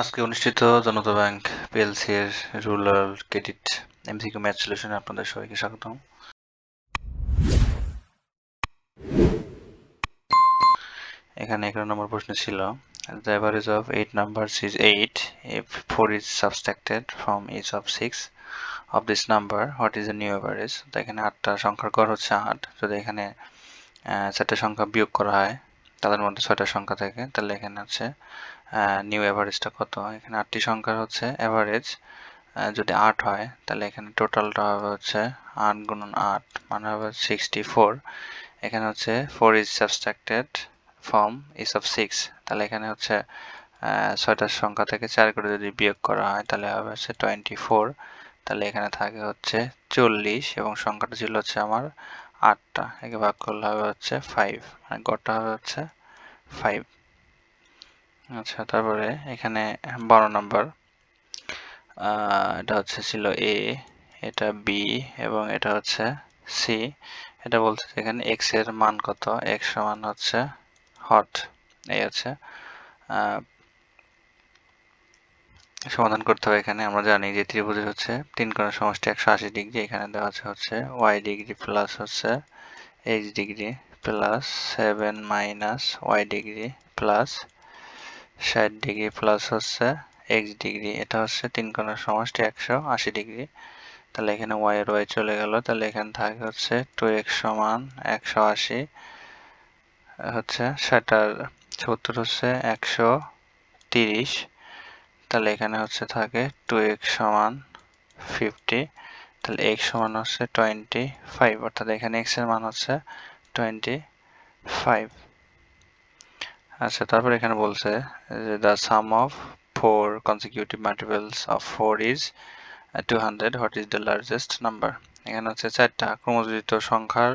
আজকে অনুষ্ঠিত জনতা bank PLC এর রুরাল ক্রেডিট এমসিকিউ ম্যাথ সলিউশনে আপনাদের সবাইকে স্বাগতম। এখানে 11 নম্বর প্রশ্ন ছিল the average of 8 numbers is 8 if 4 is subtracted from each of 6 of this number what is the new average। তো এখানে 8টা সংখ্যার গড় হচ্ছে 8, যদি এখানে 4টা সংখ্যা বিয়োগ করা হয় তাদের মধ্যে 6টা সংখ্যা থাকে, তাহলে এখানে হচ্ছে নিউ এভারেজটা কত। এখানে 8টি সংখ্যার হচ্ছে এভারেজ যদি 8 হয় তাহলে এখানে টোটালটা হবে হচ্ছে 8 গুণন 8 মানে হবে 64। এখানে হচ্ছে 4 is subtracted from each of 6, তাহলে এখানে হচ্ছে 6টা সংখ্যা থেকে 4 করে যদি বিয়োগ করা হয় তাহলে হবে হচ্ছে 24। তাহলে এখানে থাকে হচ্ছে 40 এবং সংখ্যাটা ছিল হচ্ছে আমার 8টা, একে ভাগ করলে হবে হচ্ছে 5, মানে গড়টা হবে হচ্ছে 5। আচ্ছা, তারপরে এখানে 12 নম্বর, এটা হচ্ছে ছিল এ, এটা বি এবং এটা হচ্ছে সি। এটা বলছে এখানে এক্স এর মান কত, এক্স সমান হচ্ছে হট। এই হচ্ছে সমাধান করতে হবে। এখানে আমরা জানি যে ত্রিভুজের হচ্ছে তিন কোণের সমষ্টি 180 ডিগ্রি। এখানে দেওয়া আছে হচ্ছে ওয়াই ডিগ্রি প্লাস হচ্ছে H degree plus 7 minus Y degree plus 60 degree plus হচ্ছে এক্স ডিগ্রি। এটা হচ্ছে তিন কোণের সমষ্টি 180 ডিগ্রি। তাহলে এখানে y এর y চলে গেল, তাহলে এখানে থাকে হচ্ছে 2x সমান 180 হচ্ছে 70 হচ্ছে 130। তাহলে এখানে হচ্ছে থাকে 2x সমান 50, তাহলে x সমান হচ্ছে 25, অর্থাৎ এখানে x এর মান হচ্ছে 25। আচ্ছা, তারপর এখানে বলছে যে the sum of 4 consecutive multiples of 4 is 200, what is the largest number। এখানে হচ্ছে 4টা ক্রমযোজিত সংখ্যার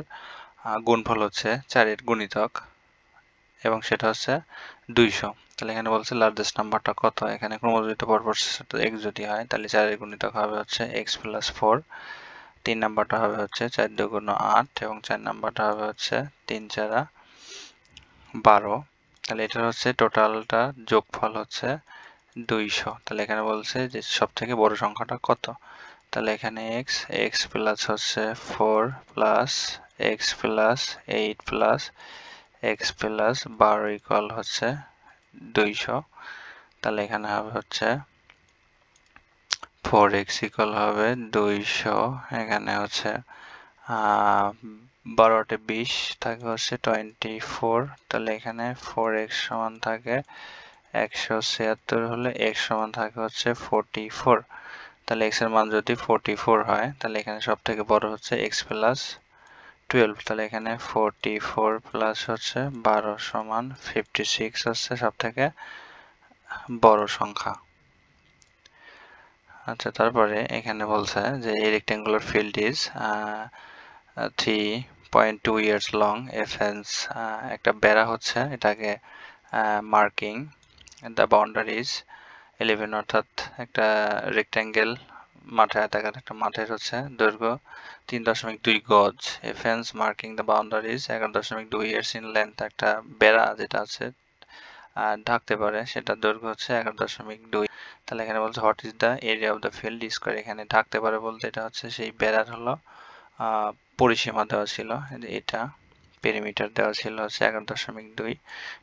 গুণফল হচ্ছে 4 এর গুণিতক এবং সেটা হচ্ছে 200। তাহলে এখানে বলছে লার্জেস্ট নাম্বারটা কত। এখানে ক্রমযোজিত পরপর x যদি হয় তাহলে 4 এর গুণিতক হবে হচ্ছে x প্লাস 4, 3 নাম্বারটা হবে হচ্ছে 4 দুগুণ 8 এবং 4 নাম্বারটা হবে হচ্ছে 3 4 12। তাহলে এটার হচ্ছে টোটালটা যোগফল হচ্ছে 200। তাহলে এখানে বলছে যে সব থেকে বড় সংখ্যাটা কত। তাহলে এখানে x প্লাস হচ্ছে 4 plus x plus 8 plus x plus 12 equal হচ্ছে 200। তাহলে এখানে হবে হচ্ছে 4x ইকুয়াল হবে 200। এখানে হচ্ছে 12 20 থাকে হচ্ছে 24। তাহলে এখানে 4x সমান থাকে 176 হলে x সমান থাকে হচ্ছে 44। তাহলে x এর মান যদি 44 হয় তাহলে এখানে সব থেকে বড় হচ্ছে x প্লাস 12। তাহলে এখানে 44 প্লাস হচ্ছে 12 সমান 56 হচ্ছে সব থেকে বড় সংখ্যা। আচ্ছা, তারপরে এখানে বলছে যে এই rectangular field is 3.2 years long a fence, একটা বেড়া হচ্ছে এটাকে মার্কিং দ্য বাউন্ডারিজ 11, অর্থাৎ একটা রেক্টেঙ্গেল মাঠে আয়তাকার একটা মাঠের হচ্ছে দৈর্ঘ্য 3.2 গজ। A fence marking the boundaries 11.2 years in length, একটা বেড়া যেটা আছে ঢাকতে পারে সেটার দৈর্ঘ্য হচ্ছে 11.2। তাহলে এখানে বলছে what is the area of the field square. এখানে ঢাকতে পারে বলতে এটা হচ্ছে সেই বেড়ার হলো পরিসীমা দেওয়া ছিল, এটা পেরিমিটার দেওয়া ছিল হচ্ছে 11.2,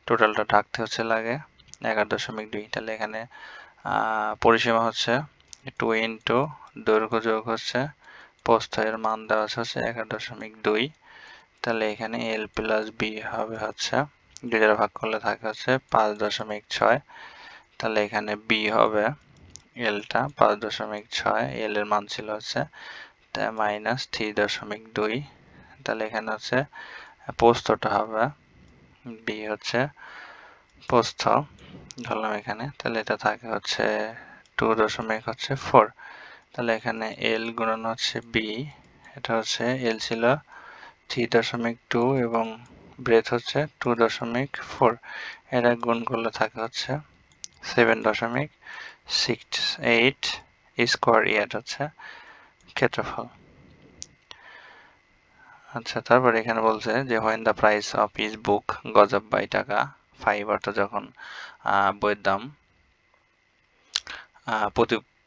টোটালটা ঢাকতে হচ্ছে লাগে 11.2। তাহলে এখানে পরিসীমা হচ্ছে 2 ইন্টু দৈর্ঘ্য যোগ হচ্ছে প্রস্থ, এর মান দেওয়া হচ্ছে 11.2। তাহলে এখানে এল প্লাস বি হবে হচ্ছে 2 দ্বারা ভাগ করলে থাকে হচ্ছে 5.6। তাহলে এখানে বি হবে এলটা 5.6, এল এর মান ছিল হচ্ছে মাইনাস 3.2। তাহলে এখানে হচ্ছে প্রস্থটা হবে বি হচ্ছে প্রস্থ ধরলাম এখানে, তাহলে এটা থাকে হচ্ছে 2.4। তাহলে এখানে এল গুণন হচ্ছে বি, এটা হচ্ছে এল ছিল 3.2 এবং ব্রেথ হচ্ছে 2.4, এটা গুণ করলে থাকে হচ্ছে 7.68 স্কোয়ার ইয়ার্ড হচ্ছে ক্ষেত্রফল। আচ্ছা, তারপরে এখানে বলছে যে when the price of each book goes up by টাকা 5, অর্থাৎ যখন বইয়ের দাম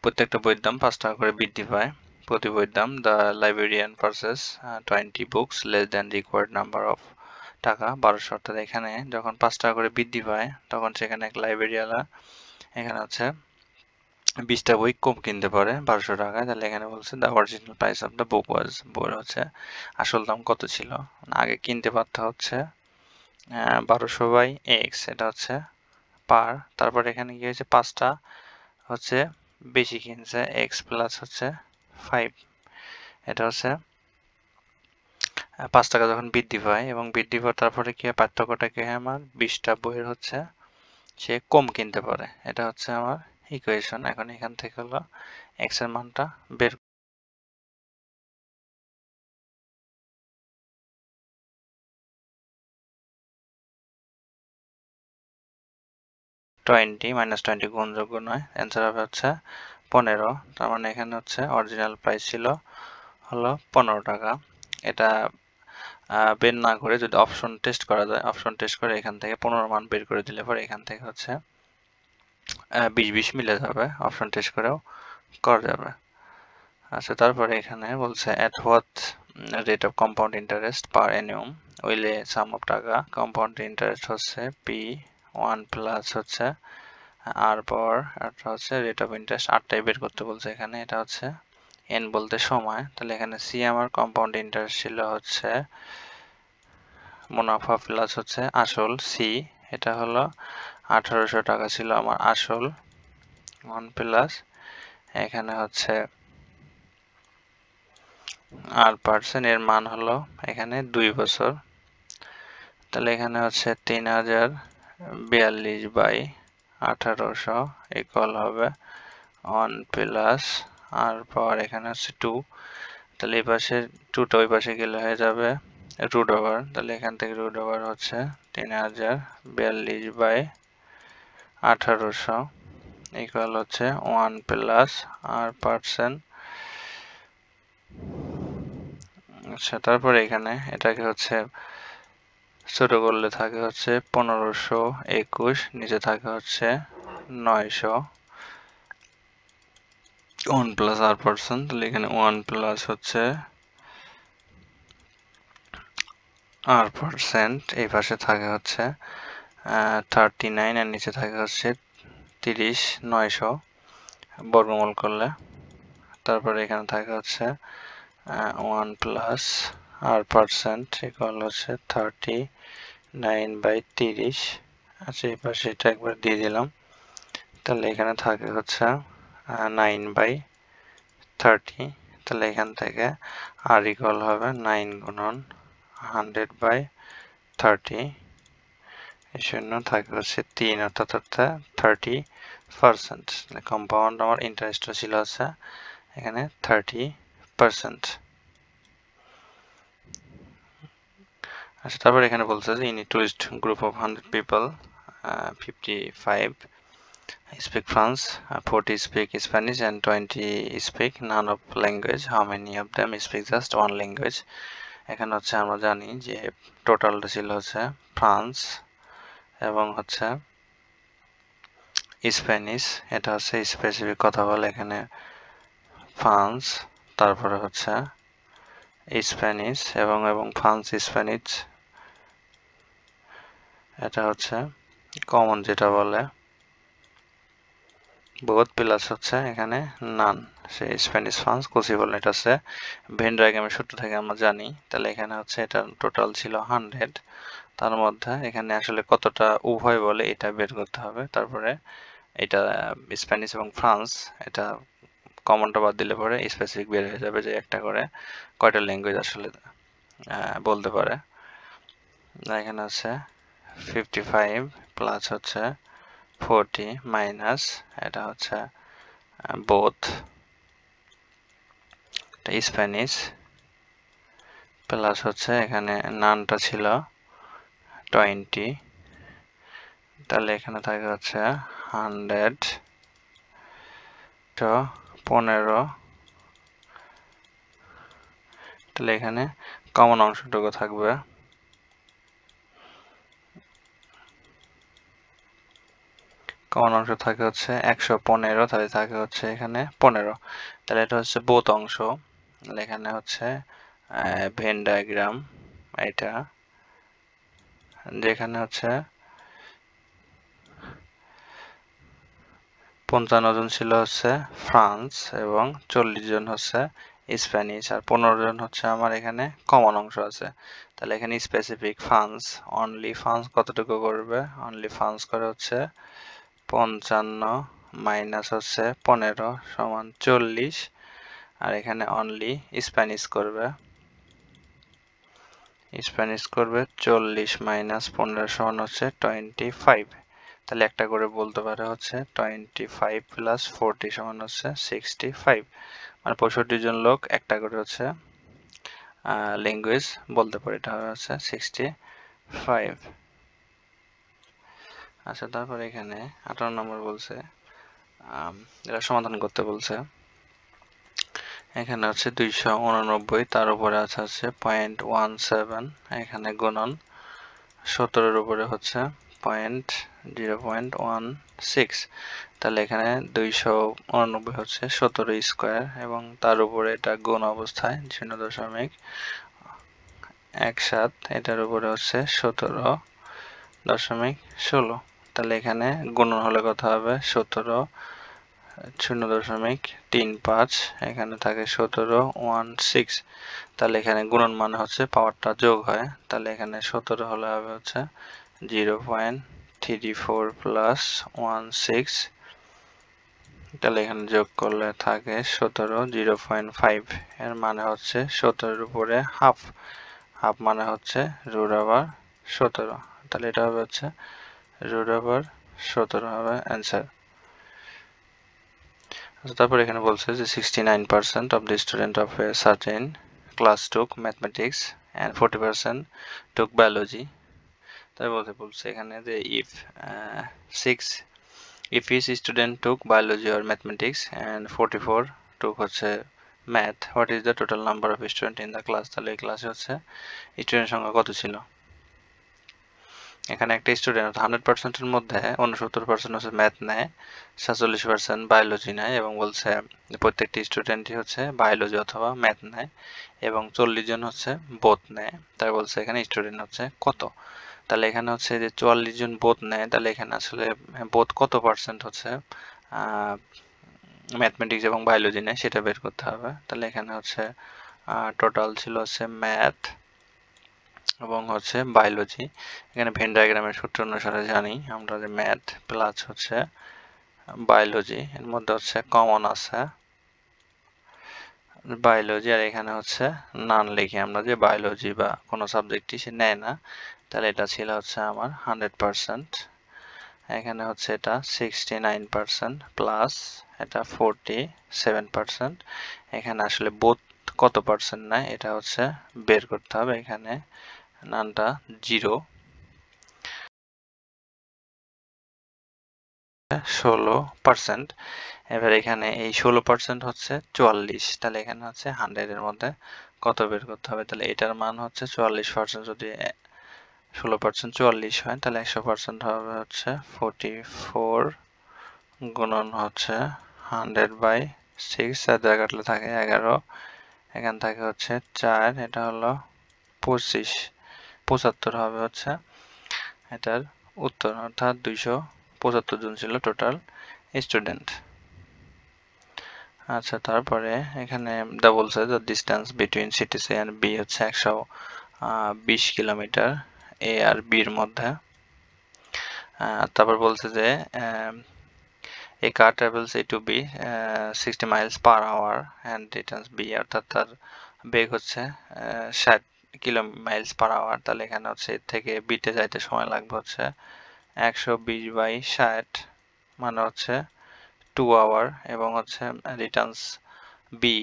প্রত্যেকটা বইয়ের দাম 5 টাকা করে বৃদ্ধি পায়। প্রতি বইয়ের দাম the librarian purchase 20 books less than required number of টাকা 1200। অর্থাৎ এখানে যখন 5 টাকা করে বৃদ্ধি পায় তখন সেখানে এক লাইব্রেরিয়ালা এখানে হচ্ছে 20টা বই কম কিনতে পারে 1200 টাকায়। তাহলে এখানে বলছে the original price of the book was, বইয়ের হচ্ছে আসল দাম কত ছিল। আগে কিনতে পারতে হচ্ছে 1200 বাই এক্স, এটা হচ্ছে পার। তারপর এখানে কি হয়েছে 5টা হচ্ছে বেশি কিনছে, এক্স প্লাস হচ্ছে 5। এটা হচ্ছে 5 টাকা যখন বৃদ্ধি পায় এবং বৃদ্ধি পাওয়ার তারপরে কি হয়, পার্থক্যটা কি হয়, আমার 20টা বইয়ের হচ্ছে সে কম কিনতে পারে। এটা হচ্ছে আমার ইকুয়েশন। এখন এখান থেকে হলো এক্স এর মানটা বের 20 মাইনাস 20 গুণযোগ্য নয়, অ্যান্সার হবে হচ্ছে 15। তার মানে এখানে হচ্ছে অরিজিনাল প্রাইস ছিল হলো 15 টাকা। এটা বের না করে যদি অপশন টেস্ট করা যায়, অপশন টেস্ট করে এখান থেকে 15 মান বের করে দিলে পরে এখান থেকে হচ্ছে 20-20 মিলে যাবে, অপশন টেস্ট করেও করা যাবে। আচ্ছা, তারপরে এখানে বলছে at what rate of compound interest per annum will a sum of টাকা compound interest হচ্ছে p1 প্লাস হচ্ছে আর পাওয়ার এটা হচ্ছে রেট অফ ইন্টারেস্ট 8টাই বের করতে বলছে এখানে। এটা হচ্ছে এন বলতে সময়। তাহলে এখানে সি আমার কম্পাউন্ড ইন্টারেস্ট ছিল হচ্ছে মুনাফা প্লাস হচ্ছে আসল সি, এটা হলো 1800 টাকা ছিল আমার আসল 1 প্লাস এখানে হচ্ছে আর পার্সেন্ট এর মান হলো এখানে 2 বছর। তাহলে এখানে হচ্ছে 3042 বাই 1800 ইকুয়াল হবে 1 প্লাস আর পাওয়ার এখানে হচ্ছে 2। তাহলে এই পাশে 2টা ওই পাশে গেলে হয়ে যাবে রুট ওভার। তাহলে এখান থেকে রুট ওভার হচ্ছে 3042 বাই 1800 ইকুয়াল হচ্ছে 1 প্লাস আর পার্সেন্ট। আচ্ছা, তারপরে এখানে এটাকে হচ্ছে ছোট করলে থাকে হচ্ছে 1521, নিচে থাকে হচ্ছে 900 1 প্লাস আর পার্সেন্ট। তাহলে এখানে 1 প্লাস হচ্ছে আর পার্সেন্ট, এই পাশে থাকে হচ্ছে 39 আর নিচে থাকে হচ্ছে 30 900 বর্গমূল করলে। তারপরে এখানে থাকে হচ্ছে 1 প্লাস আর পার্সেন্ট ইকুয়াল হচ্ছে 39/30। আচ্ছা, এই পাশে এটা একবার দিয়ে দিলাম। তাহলে এখানে থাকে হচ্ছে 9/30। তাহলে এখান থেকে আর ইকুয়াল হবে 9 গুণন 100/30, শূন্য থাকে হচ্ছে 3, অর্থাৎ 30%। কম্পাউন্ড আমার ইন্টারেস্ট ছিল হচ্ছে এখানে 30%। আচ্ছা, তারপর এখানে বলছে যে in tourist group of 100 people 55 speak French, 40 speak Spanish and 20 speak none of language. How many of them speak just one language? এখানে হচ্ছে আমরা জানি যে টোটালটা ছিল হচ্ছে ফ্রান্স এবং হচ্ছে স্প্যানিশ। এটা হচ্ছে স্পেসিফিক কথা বলে এখানে ফ্রান্স, তারপরে হচ্ছে স্প্যানিশ এবং ফ্রান্স স্প্যানিশ, এটা হচ্ছে কমন যেটা বলে বোথ প্লাস হচ্ছে এখানে নান, সে স্প্যানিশ ফ্রান্স পসিবল। এটা হচ্ছে ভেন ডায়াগ্রামের সূত্র থেকে আমরা জানি। তাহলে এখানে হচ্ছে এটা টোটাল ছিল 100, তার মধ্যে এখানে আসলে কতটা উভয় বলে এটা বের করতে হবে। তারপরে এটা স্প্যানিশ এবং ফ্রান্স, এটা কমনটা বাদ দিলে পরে স্পেসিফিক বের হয়ে যাবে যে একটা করে কয়টা ল্যাঙ্গুয়েজ আসলে বলতে পারে। এখানে হচ্ছে 55 প্লাস হচ্ছে 40 মাইনাস এটা হচ্ছে বোথ স্প্যানিশ প্লাস হচ্ছে এখানে নানটা ছিল 20। তাহলে এখানে থাকে হচ্ছে 100 15। তাহলে এখানে কমন অংশটুকু থাকবে কমন অংশ থাকে হচ্ছে 115, তাহলে থাকে হচ্ছে এখানে 15। তাহলে এটা হচ্ছে বোথ অংশ। এখানে হচ্ছে ভেন ডায়াগ্রাম এটা, যেখানে হচ্ছে 55 জন ছিল হচ্ছে ফ্রান্স এবং 40 জন হচ্ছে স্প্যানিশ, আর 15 জন হচ্ছে আমার এখানে কমন অংশ আছে। তাহলে এখানে স্পেসিফিক ফান্স, অনলি ফান্স কতটুকু করবে? অনলি ফান্স করে হচ্ছে 55 মাইনাস হচ্ছে 15 সমান 40, আর এখানে অনলি স্প্যানিশ করবে 40 মাইনাস 15 সমান হচ্ছে 25। তাহলে একটা করে বলতে পারে হচ্ছে 25 প্লাস 40 সমান হচ্ছে 65, মানে 65 জন লোক একটা করে হচ্ছে ল্যাঙ্গুয়েজ বলতে পারে, এটা হচ্ছে 65। আচ্ছা, তারপর এখানে 18 নম্বর বলছে এটা সমাধান করতে বলছে। এখানে হচ্ছে 289, তার উপরে আছে হচ্ছে 0.17, এখানে গুণন 17-এর উপরে হচ্ছে 0.16, তাহলে এখানে 289 হচ্ছে 17 স্কোয়ার এবং তার উপরে এটা গুণ অবস্থায় 0.17, এটার উপরে হচ্ছে 17.16। তাহলে এখানে গুণন হলে কত হবে? 17 0.35, এখানে থাকে 17.16। তাহলে এখানে গুণন মানে হচ্ছে পাওয়ারটা যোগ হয়, তাহলে এখানে 17 হলে হবে হচ্ছে 0.34 প্লাস 16, তাহলে এখানে যোগ করলে থাকে 17 0.5, এর মানে হচ্ছে 17-এর উপরে হাফ, হাফ মানে হচ্ছে √17, তাহলে এটা হবে হচ্ছে √17 হবে অ্যান্সার। তারপর এখানে বলছে যে 69% of the student of a certain class took mathematics and 40% took biology। তাই বলছে এখানে যে if each student took biology or mathematics and 44 took হচ্ছে math, what is the total number of student in the class? তাহলে এই ক্লাসে হচ্ছে student সংখ্যা কত ছিল? এখানে একটা স্টুডেন্ট 100%-এর মধ্যে 69% হচ্ছে ম্যাথ নেয়, 47% বায়োলজি নেয় এবং বলছে প্রত্যেকটি স্টুডেন্টই হচ্ছে বায়োলজি অথবা ম্যাথ নেয় এবং 40 জন হচ্ছে বোথ নেয়। তাই বলছে এখানে স্টুডেন্ট হচ্ছে কত? তাহলে এখানে হচ্ছে যে 44 জন বোথ নেয়, তাহলে এখানে আসলে বোথ কত পার্সেন্ট হচ্ছে ম্যাথমেটিক্স এবং বায়োলজি নেয় সেটা বের করতে হবে। তাহলে এখানে হচ্ছে টোটাল ছিল হচ্ছে ম্যাথ এবং হচ্ছে বায়োলজি। এখানে ভেন ডায়াগ্রামের সূত্র অনুসারে জানি আমরা যে ম্যাথ প্লাস হচ্ছে বায়োলজি, এর মধ্যে হচ্ছে কমন আছে বায়োলজি, আর এখানে হচ্ছে নান লিখি আমরা যে বায়োলজি বা কোনো সাবজেক্টই সে নেয় না, তাহলে এটা ছিল হচ্ছে আমার 100%। এখানে হচ্ছে এটা 69% প্লাস এটা 47%। এখানে আসলে বোথ কত পার্সেন্ট নেয় এটা হচ্ছে বের করতে হবে। এখানে নানটা 0, 16%। এবার এখানে এই 16% হচ্ছে 44, তাহলে এখানে হচ্ছে 100 এর মধ্যে কত বের করতে হবে? তাহলে এটার মান হচ্ছে 44%, যদি 16% 44 হয় তাহলে 100% হবে হচ্ছে 44 গুণন হচ্ছে 100/6, আর জায়গা কাটলে থাকে 11, এখান থেকে হচ্ছে 4, এটা হলো 75 হবে হচ্ছে এটার উত্তর, অর্থাৎ 275 জন ছিল টোটাল স্টুডেন্ট। আচ্ছা, তারপরে এখানে বলছে যে distance between city C and B হচ্ছে 120 কিলোমিটার এ আর বির মধ্যে। তারপর বলছে যে a car travels A to B 60 miles per hour and returns B, অর্থাৎ তার বেগ হচ্ছে 60 মাইলস পার আওয়ার। তাহলে এখানে হচ্ছে এর থেকে বিতে যাইতে সময় লাগবে হচ্ছে 120/60, মানে হচ্ছে 2 আওয়ার, এবং হচ্ছে returns B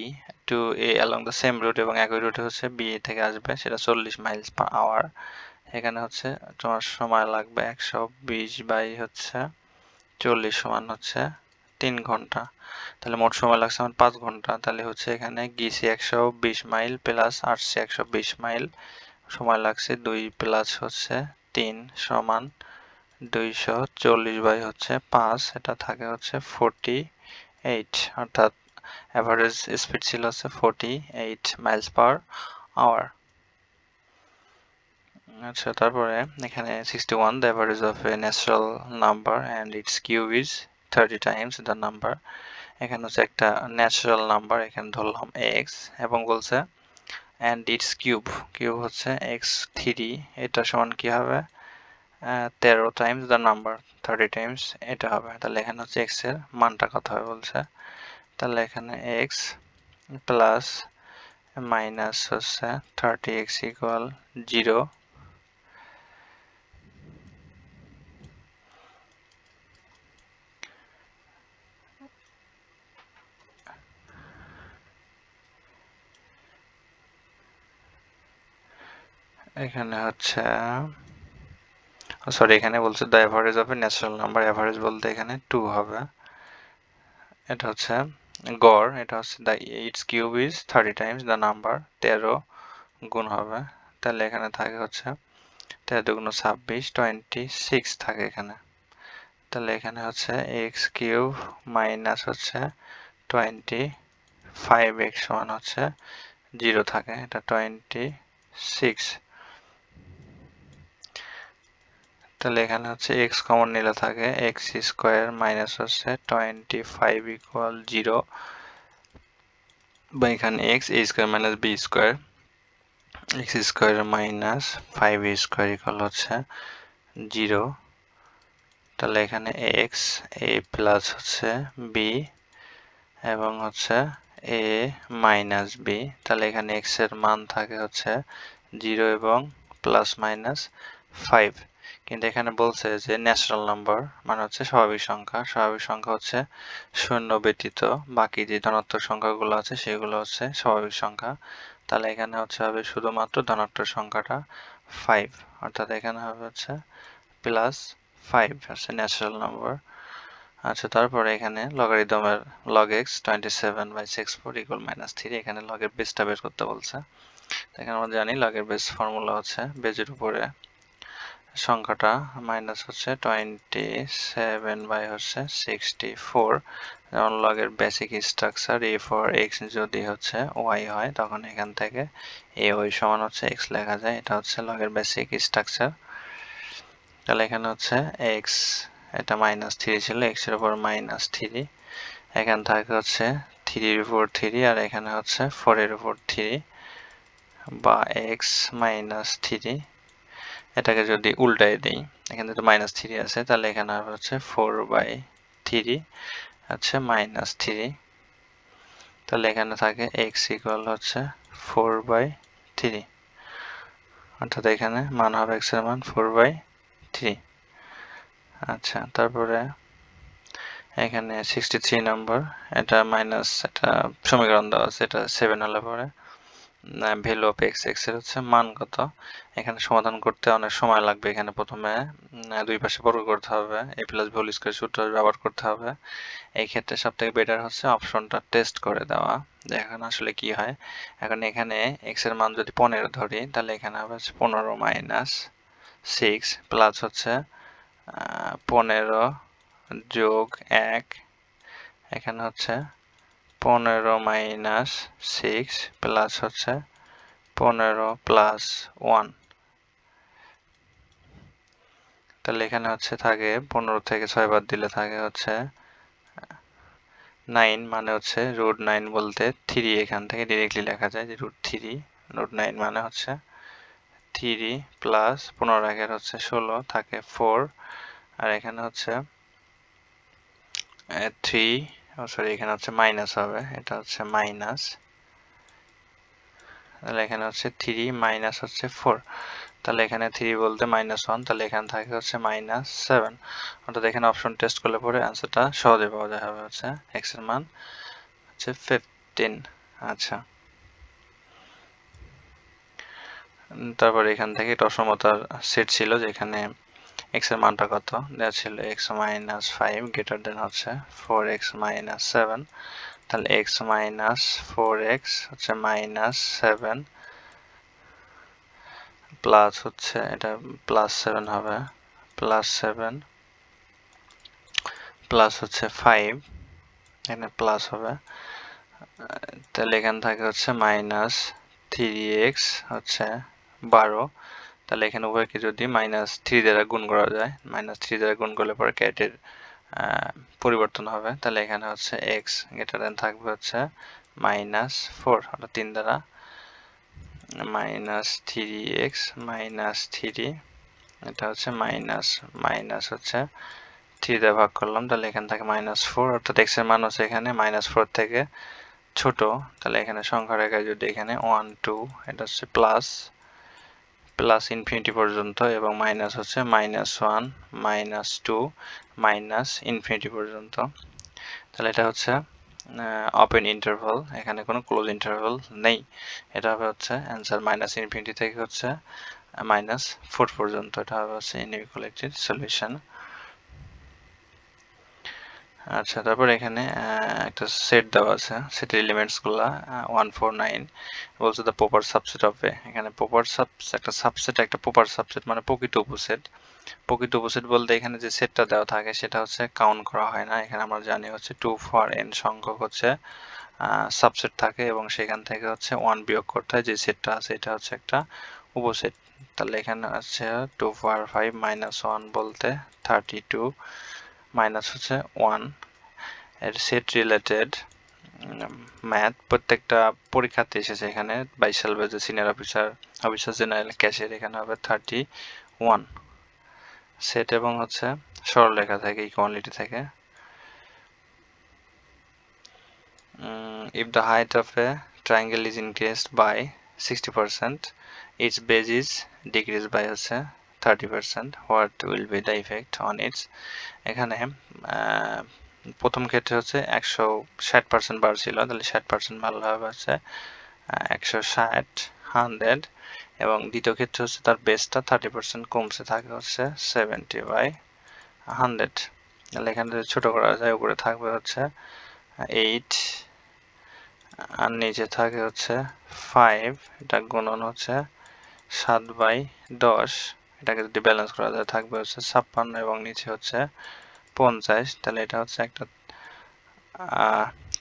to A along the same route, এবং একই রুটে হচ্ছে বি থেকে আসবে, সেটা 40 মাইলস পার আওয়ার। এখানে হচ্ছে তোমার সময় লাগবে 120/40 সমান হচ্ছে 3 ঘন্টা। তাহলে মোট সময় লাগছে আমার 5 ঘন্টা। তাহলে হচ্ছে এখানে গিয়েছি 120 মাইল প্লাস আসছে 120 মাইল, সময় লাগছে 2 প্লাস হচ্ছে 3 সমান 240 বাই হচ্ছে 5, এটা থাকে হচ্ছে 48, অর্থাৎ অ্যাভারেজ স্পিড ছিল হচ্ছে 48 মাইলস পার আওয়ার। আচ্ছা, তারপরে এখানে 61, the average of a natural number and its cube is 30 times the number। এখানে হচ্ছে একটা ন্যাচারাল নাম্বার, এখানে ধরলাম x, এবং বলছে and its cube, কিউব হচ্ছে x3, এটা সমান কি হবে 13 টাইমস দ্য নাম্বার, 30 টাইমস এটা হবে। তাহলে এখানে হচ্ছে x এর মানটা কত হবে বলছে, তাহলে এখানে x প্লাস মাইনাস হচ্ছে 30x ইকুয়াল 0, এখানে হচ্ছে সরি, এখানে বলছে the average of a natural number, average বলতে এখানে 2 হবে, এটা হচ্ছে গড়, এটা হচ্ছে the it's cube is 30 Times the number, 13 গুণ হবে, তাহলে এখানে থাকে হচ্ছে 13 দুগুণ 26, 26 থাকে এখানে। তাহলে এখানে হচ্ছে এক্স কিউব মাইনাস হচ্ছে 25x সমান হচ্ছে 0 থাকে, এটা 26। তাহলে এখানে হচ্ছে x কমন নিলে থাকে x স্কোয়ার মাইনাস হচ্ছে 25 ইকুয়াল 0, বা এখানে x a square minus b square, x square minus 5a square equal হচ্ছে 0। তাহলে এখানে x a প্লাস হচ্ছে b এবং হচ্ছে a মাইনাস b, তাহলে এখানে x এর মান থাকে হচ্ছে 0 এবং প্লাস মাইনাস 5। কিন্তু এখানে বলছে যে ন্যাচারাল নাম্বার মানে হচ্ছে স্বাভাবিক সংখ্যা, স্বাভাবিক সংখ্যা হচ্ছে শূন্য ব্যতীত বাকি যে ধনাত্মক সংখ্যাগুলো আছে সেগুলো হচ্ছে স্বাভাবিক সংখ্যা। তাহলে এখানে হচ্ছে হবে শুধুমাত্র ধনাত্মক সংখ্যাটা 5, অর্থাৎ এখানে হবে হচ্ছে প্লাস 5 হচ্ছে ন্যাচারাল নাম্বার। আচ্ছা, তারপরে এখানে লগারিদমের log x 27/64 ইকুয়াল -3, এখানে লগের বেসটা বের করতে বলছে। এখানে আমরা জানি লগের বেস ফর্মুলা হচ্ছে বেজের উপরে সংখ্যাটা মাইনাস হচ্ছে 27 বাই হচ্ছে 64, যেমন লগের basic structure a for x যদি হচ্ছে y হয় তখন এখান থেকে a y সমান হচ্ছে x লেখা যায়, এটা হচ্ছে লগের বেসিক স্ট্রাকচার। তাহলে এখানে হচ্ছে x, এটা -3 ছিল, x এর উপর -3, এখানে থাকে হচ্ছে 3 এর উপর 3, আর এখানে হচ্ছে 4 এর উপর 3, বা x -3, এটাকে যদি উল্টাই দেই, এখানে তো -3 আছে, তাহলে এখানে হবে হচ্ছে 4/3 হচ্ছে -3, তাহলে এখানে থাকে x ইকুয়াল হচ্ছে 4/3, অর্থাৎ এখানে মান হবে x এর মান 4/3। আচ্ছা, তারপরে এখানে 63 নম্বর, এটা মাইনাস, এটা সমীকরণ দেওয়া আছে, এটা 7 হলে পরে ভ্যালু অফ x, x এর হচ্ছে মান কত, এখানে সমাধান করতে অনেক সময় লাগবে। এখানে প্রথমে দুই পাশে বর্গ করতে হবে, a plus b whole square সূত্র ব্যবহার করতে হবে। এই ক্ষেত্রে সবথেকে বেটার হচ্ছে অপশনটা টেস্ট করে দেওয়া, যে এখন আসলে কি হয়। এখন এখানে x এর মান যদি 15 ধরি, তাহলে এখানে হবে 15 মাইনাস 6 প্লাস হচ্ছে 15 যোগ 1, এখানে হচ্ছে 15 মাইনাস 6 প্লাস হচ্ছে 15 প্লাস 1, তাহলে এখানে হচ্ছে থাকে 15 থেকে 6 বাদ দিলে থাকে হচ্ছে 9, মানে হচ্ছে √9 বলতে 3, এখান থেকে ডিরেক্টলি লেখা যায় যে √3, √9 মানে হচ্ছে 3 প্লাস 15 একের হচ্ছে 16 থাকে 4, আর এখানে হচ্ছে 3, সরি এখানে হচ্ছে মাইনাস হবে, এটা হচ্ছে মাইনাস, তাহলে এখানে হচ্ছে 3 মাইনাস হচ্ছে 4, তাহলে এখানে 3 বলতে -1, তাহলে এখানে থাকে হচ্ছে -7, অর্থাৎ এখানে অপশন টেস্ট করলে পরে অ্যান্সারটা সহজে পাওয়া যায়, হবে হচ্ছে x এর মান হচ্ছে 15। আচ্ছা, তারপর এখান থেকে এটা অসমতার সেট ছিল, যেখানে x এর মানটা কত দেওয়া ছিল, x - 5 গ্রেটার দেন হচ্ছে 4x - 7, তাহলে x - 4x হচ্ছে -7 প্লাস হচ্ছে এটা +7 হবে, প্লাস 7 প্লাস হচ্ছে 5, এখানে প্লাস হবে, তাহলে এখান থেকে হচ্ছে মাইনাস 3x হচ্ছে 12, তাহলে এখানে উভয়কে যদি মাইনাস 3 দ্বারা গুণ করা যায়, মাইনাস 3 দ্বারা গুণ করলে পরে ক্যারেটের পরিবর্তন হবে, তাহলে এখানে হচ্ছে x গ্রেটার দেন থাকবে হচ্ছে মাইনাস 4, অর্থাৎ 3 দ্বারা মাইনাস 3x মাইনাস 3, এটা হচ্ছে মাইনাস মাইনাস হচ্ছে 3 দিয়ে ভাগ করলাম, তাহলে এখান থেকে মাইনাস 4, অর্থাৎ x এর মান হচ্ছে এখানে মাইনাস 4 থেকে ছোট, তাহলে এখানে সংখ্যা রেখায় যদি এখানে 1 2 এটা হচ্ছে প্লাস প্লাস ইনফিনিটি পর্যন্ত এবং মাইনাস হচ্ছে মাইনাস 1 মাইনাস 2 মাইনাস ইনফিনিটি পর্যন্ত, তাহলে এটা হচ্ছে ওপেন ইন্টারভাল, এখানে কোনো ক্লোজ ইন্টারভাল নেই, এটা হবে হচ্ছে অ্যান্সার মাইনাস ইনফিনিটি থেকে হচ্ছে মাইনাস 4 পর্যন্ত, এটা হবে হচ্ছে ইনইকুয়ালিটির সলিউশন। আচ্ছা, তারপর এখানে একটা সেট দেওয়া আছে, সেটের এলিমেন্টস গুলা 1 4 9 বলছে দ্য প্রপার সাবসেট অফ এ, এখানে প্রপার একটা সাবসেট একটা প্রপার সাবসেট মানে প্রকৃত উপসেট। প্রকৃত উপসেট বলতে এখানে যে সেটটা দেওয়া থাকে সেটা হচ্ছে কাউন্ট করা হয় না, এখানে আমরা জানি হচ্ছে 2 4 n সংখ্যক হচ্ছে সাবসেট থাকে এবং সেখান থেকে হচ্ছে 1 বিয়োগ করতে হয়, যে সেটটা আছে এটা হচ্ছে একটা উপসেট, তাহলে এখানে আছে 2 4 5 মাইনাস 1 বলতে 32 মাইনাস হচ্ছে 1, এর সেট রিলেটেড ম্যাথ প্রত্যেকটা পরীক্ষাতে এসেছে, এখানে 22 সাল ব্যাচে সিনিয়র অফিসার জেনারেল ক্যাশের, এখানে হবে 31 সেট এবং হচ্ছে সরলরেখা থেকে ইকুয়ালিটি থেকে। If the height of a triangle is increased by 60%, its base is decreased by হচ্ছে 30%, what will be the effect on its, এখানে প্রথম ক্ষেত্রে হচ্ছে 160% বাড়ছিল, তাহলে 60% ভালো হবে হচ্ছে 160 100, এবং দ্বিতীয় ক্ষেত্রে হচ্ছে তার বেসটা 30% কমছে থাকে হচ্ছে 70/100, তাহলে এখানে ছোট করা যায়, উপরে থাকবে হচ্ছে 8 আর নিচে থাকে হচ্ছে 5, এটা গুণন হচ্ছে 7/10, এটাকে যদি ব্যালেন্স করা যায় থাকবে হচ্ছে 56 এবং নিচে হচ্ছে 50, তাহলে এটা হচ্ছে একটা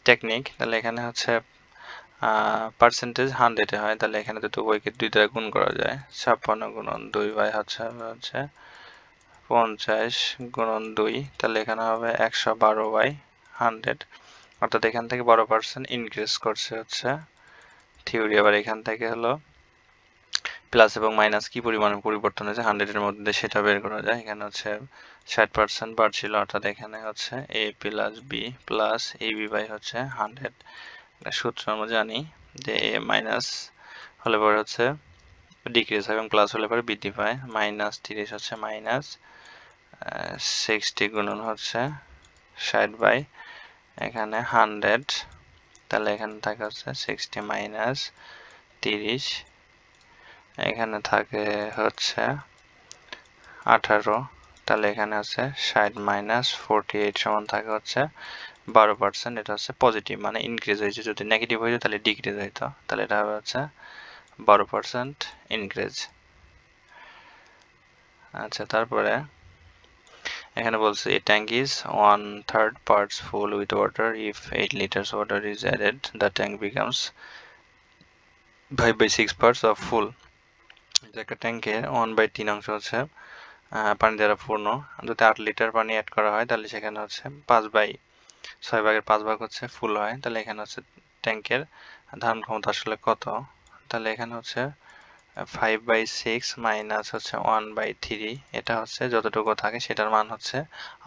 টেকনিক, তাহলে এখানে হচ্ছে পার্সেন্টেজ 100 হয়, তাহলে এখানে দুটো বইকে 2 দ্বারা গুণ করা যায়, 56 গুণন 2 বাই হচ্ছে 50 গুণন 2, তাহলে এখানে হবে 112/100, অর্থাৎ এখান থেকে 12% ইনক্রিজ করছে হচ্ছে থিওরি। আবার এখান থেকে হলো প্লাস এবং মাইনাস কি পরিমাণে পরিবর্তন হয়েছে 100 এর মধ্যে সেটা বের করা যায়, এখানে হচ্ছে 60% বাড়ছিল, অর্থাৎ এখানে হচ্ছে a plus b plus ab by হচ্ছে 100, এটা সূত্র আমরা জানি যে a মাইনাস হলে পরে হচ্ছে ডিক্রিজ হয় এবং প্লাস হলে পরে বৃদ্ধি পায়, মাইনাস 30 হচ্ছে মাইনাস 60 গুণন হচ্ছে 60 বাই এখানে 100, তাহলে এখানে থাকে হচ্ছে 60 মাইনাস 30, এখানে থাকে হচ্ছে 18, তাহলে এখানে আছে 60 মাইনাস 48 সমান থাকে হচ্ছে 12%, এটা হচ্ছে পজিটিভ মানে ইনক্রিজ হয়েছে, যদি নেগেটিভ হয়ে যায় তাহলে ডিক্রিজ হইতো, তাহলে এটা হবে হচ্ছে 12% ইনক্রিজ। আচ্ছা, তারপরে এখানে বলছে a tank is 1/3 parts full with water, if 8 liters water is added the tank becomes 5/6 parts of full, একটা ট্যাঙ্কের 1/3 অংশ হচ্ছে পানি দ্বারা পূর্ণ, যদি 8 লিটার পানি অ্যাড করা হয় তাহলে সেখানে হচ্ছে 5/6 ভাগের 5 ভাগ হচ্ছে ফুল হয়, তাহলে এখানে হচ্ছে ট্যাঙ্কের ধারণ ক্ষমতা আসলে কত, তাহলে এখানে হচ্ছে 5/6 মাইনাস হচ্ছে 1/3, এটা হচ্ছে যতটুকু থাকে সেটার মান হচ্ছে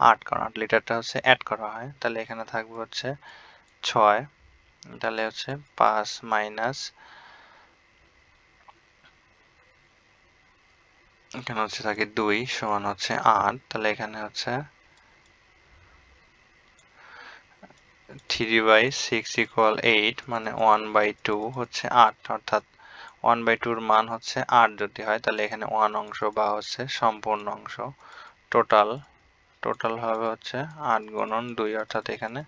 8, কারণ 8 লিটারটা হচ্ছে অ্যাড করা হয়, তাহলে এখানে থাকবে হচ্ছে 6, তাহলে হচ্ছে 5 মাইনাস এখানে হচ্ছে থাকে 2 সমান হচ্ছে 8, তাহলে এখানে হচ্ছে 3/6 ইকুয়াল 8, মানে 1/2 হচ্ছে 8, অর্থাৎ 1/2 এর মান হচ্ছে 8 যদি হয় তাহলে এখানে 1 অংশ বা হচ্ছে সম্পূর্ণ অংশ টোটাল হবে হচ্ছে 8 গুণন 2, অর্থাৎ এখানে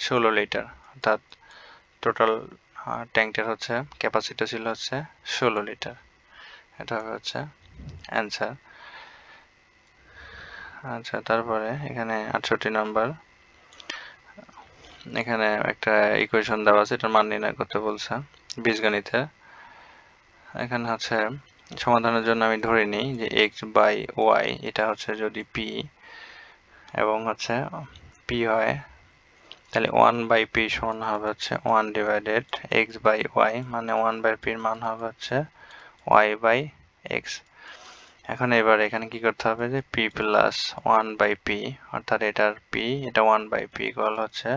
16 লিটার, অর্থাৎ টোটাল ট্যাঙ্কটার হচ্ছে ক্যাপাসিটি ছিল হচ্ছে 16 লিটার, এটা হবে হচ্ছে অ্যান্সার। আচ্ছা, তারপরে এখানে 68 নাম্বার, এখানে একটা ইকুয়েশন দেওয়া আছে, এটার মান নির্ণয় করতে বলছে বীজগণিতে। এখানে হচ্ছে সমাধানের জন্য আমি ধরে নিই যে x/y এটা হচ্ছে যদি p এবং হচ্ছে p হয়, তাহলে 1/p সমান হবে হচ্ছে 1 ডিভাইডেড x/y, মানে 1/p এর মান হবে হচ্ছে y/x। এখন এবার এখানে কি করতে হবে যে p প্লাস 1/p, অর্থাৎ এটার p, এটা 1/p ইকুয়াল হচ্ছে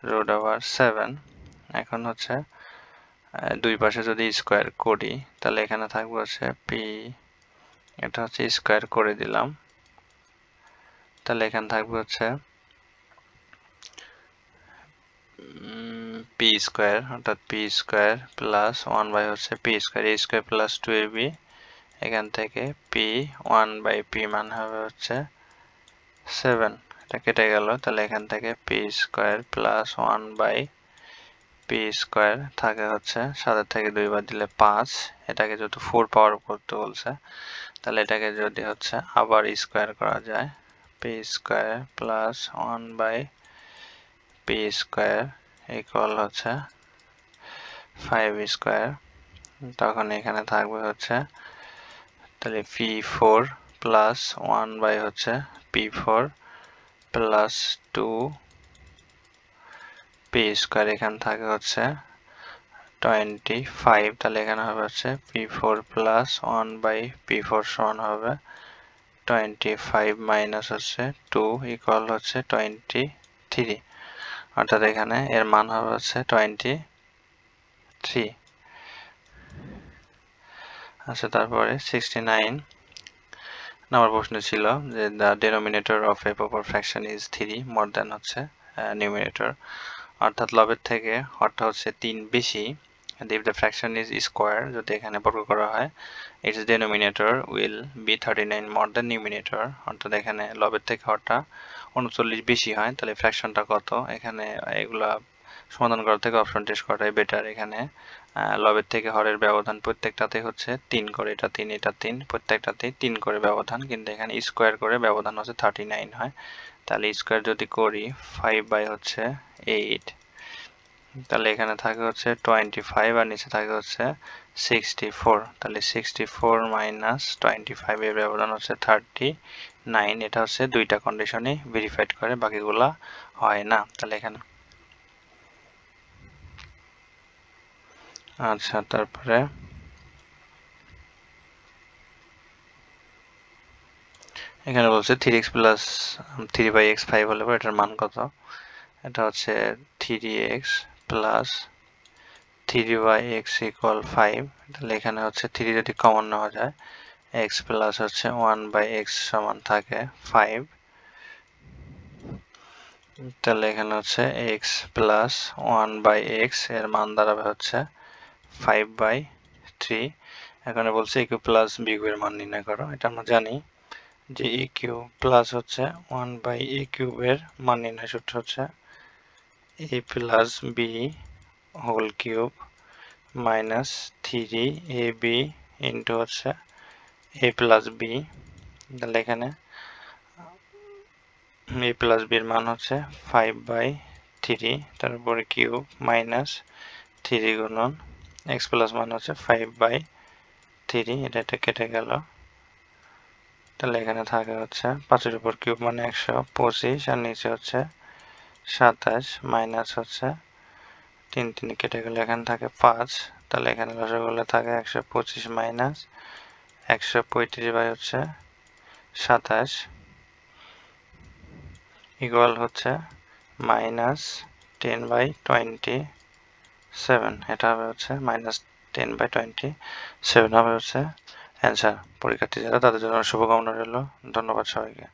√7। এখন হচ্ছে দুই পাশে যদি স্কোয়ার করি তাহলে এখানে থাকবে হচ্ছে p, এটা হচ্ছে স্কোয়ার করে দিলাম, তাহলে এখানে থাকবে হচ্ছে p স্কোয়ার, অর্থাৎ p স্কোয়ার প্লাস 1 হচ্ছে p square, a square plus 2ab, এখান থেকে p 1/p মান হবে হচ্ছে 7, এটা কেটে গেল, তাহলে এখান থেকে p square plus 1/p square থাকে হচ্ছে 7 থেকে 2 বাদ দিলে 5, এটাকে যদি 4 পাওয়ার করতে বলছে তাহলে এটাকে যদি হচ্ছে আবার স্কোয়ার করা যায়, p square plus 1/p square equal হচ্ছে 5 স্কোয়ার, তখন এখানে থাকবে হচ্ছে তাহলে p4 প্লাস 1 হচ্ছে p4 প্লাস 2p স্কোয়ার, এখানে থাকে হচ্ছে 25, তাহলে এখানে হবে হচ্ছে p4 প্লাস 1/p4 সমান হবে 25 মাইনাস হচ্ছে 2 ইকুয়াল হচ্ছে 23, অর্থাৎ এখানে এর মান হবে হচ্ছে 23। আচ্ছা, তারপরে 69 নম্বর প্রশ্ন ছিল যে the denominator of a proper fraction is 3 more than হচ্ছে numerator, অর্থাৎ লবের থেকে হরটা হচ্ছে 3 বেশি, if the fraction is square, যদি এখানে বর্গ করা হয়, its denominator will be 39 more than numerator, অর্থাৎ এখানে লবের থেকে হরটা 39 বেশি হয়, তাহলে ফ্র্যাকশনটা কত, এখানে এগুলা সমাধান করার থেকে অপশন টেস্ট করাটাই বেটার। এখানে লবের থেকে হরের ব্যবধান প্রত্যেকটাতে হচ্ছে 3 করে, এটা 3 এটা 3, প্রত্যেকটাতেই 3 করে ব্যবধান, কিন্তু এখানে স্কোয়ার করে ব্যবধান হচ্ছে 39 হয়, তাহলে স্কোয়ার যদি করি 5 হচ্ছে 8, তাহলে এখানে থাকে হচ্ছে 25 আর নিচে থাকে হচ্ছে 64, তাহলে 64 মাইনাস 25 এর ব্যবধান হচ্ছে 39, এটা হচ্ছে দুইটা কন্ডিশনই ভেরিফাইড করে, বাকিগুলা হয় না, তাহলে এখানে আচ্ছা, তারপরে এখানে বলছে 3x প্লাস 3/x 5 হলে এটার মান কত, এটা হচ্ছে 3x প্লাস 3/x ইকুয়াল 5, তাহলে এখানে হচ্ছে 3 যদি কমন নেওয়া যায়, x প্লাস হচ্ছে 1/x সমান থাকে 5, তাহলে এখানে হচ্ছে x প্লাস 1/x এর মান দাঁড়াবে হচ্ছে 5/3। এখানে বলছে a কিউব প্লাস b কিউবের মান নির্ণয় করো, এটা আমরা জানি যে a কিউব প্লাস হচ্ছে 1/a কিউবের মান নির্ণয় সূত্র হচ্ছে a plus b whole cube minus 3ab into হচ্ছে a প্লাস b, তাহলে এখানে a প্লাস b এর মান হচ্ছে 5/3, তারপরে কিউব মাইনাস 3 গুণন x প্লাস মান হচ্ছে 5/3, এটা কেটে গেল, তাহলে এখানে থাকে হচ্ছে 5 এর উপর কিউব মানে 125 আর নিচে হচ্ছে 27 মাইনাস হচ্ছে 3 কেটে গেলে এখানে থাকে 5, তাহলে এখানে লসাগুলো থাকে 125 মাইনাস 135 হচ্ছে 27 ইকুয়াল হচ্ছে মাইনাস 10/27, এটা হবে হচ্ছে মাইনাস 10/27 হবে হচ্ছে অ্যান্সার। পরীক্ষার্থী যারা তাদের জন্য শুভকামনা রইল, ধন্যবাদ সবাইকে।